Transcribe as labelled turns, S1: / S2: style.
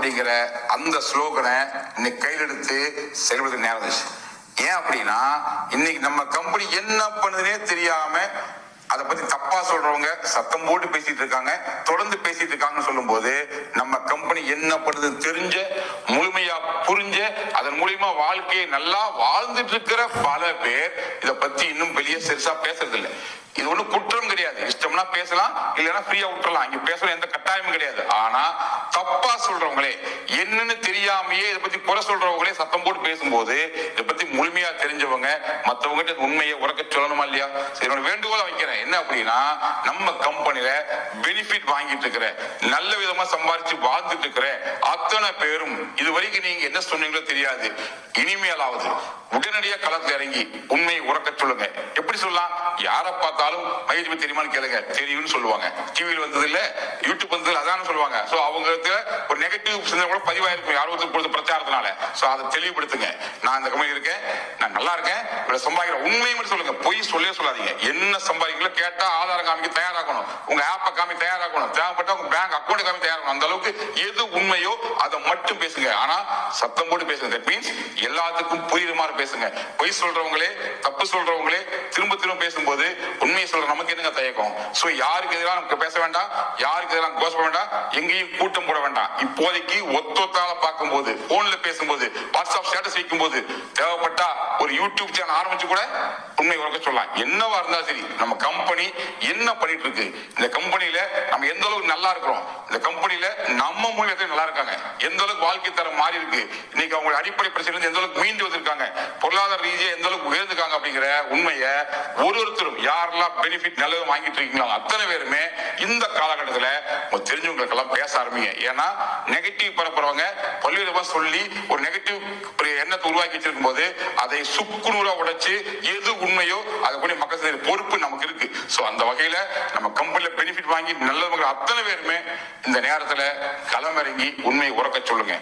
S1: அப்படிங்கிற அந்த ஸ்லோகனை இன்னைக்கு கையில் எடுத்து செயல்படுத்த நேரம் இருந்துச்சு. ஏன் அப்படின்னா இன்னைக்கு நம்ம கம்பெனி என்ன பண்ணுதுன்னே தெரியாம அதை பத்தி தப்பா சொல்றவங்க சத்தம் போட்டு பேசிட்டு இருக்காங்க, தொடர்ந்து பேசிட்டு இருக்காங்கன்னு சொல்லும் போது நம்ம கம்பெனி என்ன பண்ணுதுன்னு தெரிஞ்ச, முழுமையா புரிஞ்ச, அதன் மூலியமா வாழ்க்கையை நல்லா வாழ்ந்துட்டு இருக்கிற பல பேர் இதை பத்தி இன்னும் வெளியே பெருசா பேசுறது இல்லை. இது ஒண்ணு குற்றம் கிடையாது, இஷ்டம்னா பேசலாம், இல்லைன்னா ஃப்ரீயா விட்டுறலாம், இங்க பேசலாம் எந்த கட்டாயமும் கிடையாது. ஆனா தப்பா சொல்றவங்களே, என்னன்னு தெரியாமையே இதை பத்தி குறை சொல்றவங்களே சத்தம் போட்டு பேசும்போது இதை பத்தி முழுமையா தெரிஞ்சவங்க மற்றவங்க உண்மையை உறக்க சொல்லணுமா இல்லையா? சரி, வேண்டுகோளை வைக்கிறேன். என்ன அப்படின்னா, நம்ம கம்பெனில பெனிஃபிட் வாங்கிட்டு இருக்கிற, நல்ல விதமா சம்பாதிச்சு வாழ்ந்துட்டு இருக்கிற அத்தனை பேரும் இது வரைக்கும் நீங்க என்ன சொன்னீங்களோ தெரியாது, இனிமேலாவது உடனடியா களத்துல இறங்கி உண்மையை உறக்க சொல்லுங்க. எப்படி சொல்லலாம்? யாரை பார்த்தாலும் மகேஜ் தெரியுமான்னு கேளுங்க, தெரியும்னு சொல்லுவாங்க. டிவியில் வந்தது இல்ல, யூடியூப் வந்தது அதான் சொல்லுவாங்க. சோ அவங்களுக்கு ஒரு நெகட்டிவ் சிந்தனை கூட பதிவாயிருக்கும் யாரோ ஒருத்தர் பிரச்சாரத்தினால. சோ அதை தெளிவுபடுத்துங்க. நான் இந்த கம்பெனி இருக்கேன், நான் நல்லா இருக்கேன், சம்பாதிக்கிற உண்மையை மட்டும் சொல்லுங்க, பொய் சொல்லவே சொல்லாதீங்க. என்ன சம்பாதிக்கல கேட்டா ஆதாரம் காமிக்க தயாராகணும், உங்க ஆப்பை காமி தயாராகணும், தேவைப்பட்ட உங்க பேங்க் அக்கௌண்ட் காமி தயாராகணும். அந்த அளவுக்கு எது உண்மையோ அதை மட்டும் பேசுங்க. ஆனா சத்தம் போட்டு பேசுங்க. தட் மீன்ஸ் எல்லாத்துக்கும் புரியுற மாதிரி பேசுங்க. பொய் சொல்றவங்களே, தப்பு சொல்றவங்களே திரும்ப திரும்ப பேசும்போது உண்மையை சொல்ற நமக்கு என்னங்க தயக்கம்? சோ யாருக்கு எதிராக நமக்கு பேச வேண்டாம், யாருக்கு எதிராக கோஷம் வேண்டாம், எங்கேயும் கூட்டம் போட வேண்டாம். இப்போதைக்கு ஒத்தொத்தால பார்க்கும்போது, போன்ல பேசும்போது, வாட்ஸ்அப் ஸ்டேட்டஸ் வைக்கும் போது, தேவைப்பட்டா ஒரு யூடியூப் சேனல் ஆரம்பிச்சு கூட உண்மை உறக்க சொல்லலாம். என்னவா இருந்தாலும் சரி, நம்ம கம்பெனி என்ன பண்ணிட்டு இருக்கு, இந்த கம்பெனியில நம்ம எந்த அளவுக்கு நல்லா இருக்கிறோம், இந்த கம்பெனியில நம்ம மூலியமா நல்லா இருக்காங்க, எந்த அளவுக்கு வாழ்க்கை தரம் மாறி இருக்கு, இன்னைக்கு அவங்க அடிப்படை பிரச்சனை எந்த அளவுக்கு மீண்டு வந்திருக்காங்க, பொருளாதார ரீதியா எந்த அளவுக்கு உயர்ந்துக்காங்க அப்படிங்கிற உண்மையை ஒருத்தரும் யாரெல்லாம் பெனிஃபிட் நல்லது வாங்கிட்டு இருக்கீங்களோ அத்தனை பேருமே இந்த காலகட்டத்தில் தெரிஞ்சவங்களுக்கெல்லாம் பேச ஆரம்பிங்க. ஏன்னா நெகட்டிவ் பரப்புறவங்க பல்வேறு சொல்லி ஒரு நெகட்டிவ் எண்ணத்தை உருவாக்கி வச்சிருக்கும் போது அதை சுக்குநூறா உடைச்சு எது உண்மையோ அதை கூட மக்கள் பொறுப்பு நமக்கு இருக்கு. சோ அந்த வகையில நம்ம கம்பெனில பெனிஃபிட் வாங்கி நல்லவங்க அத்தனை பேருமே இந்த நேரத்துல களமிறங்கி உண்மையை உறக்க சொல்லுங்க.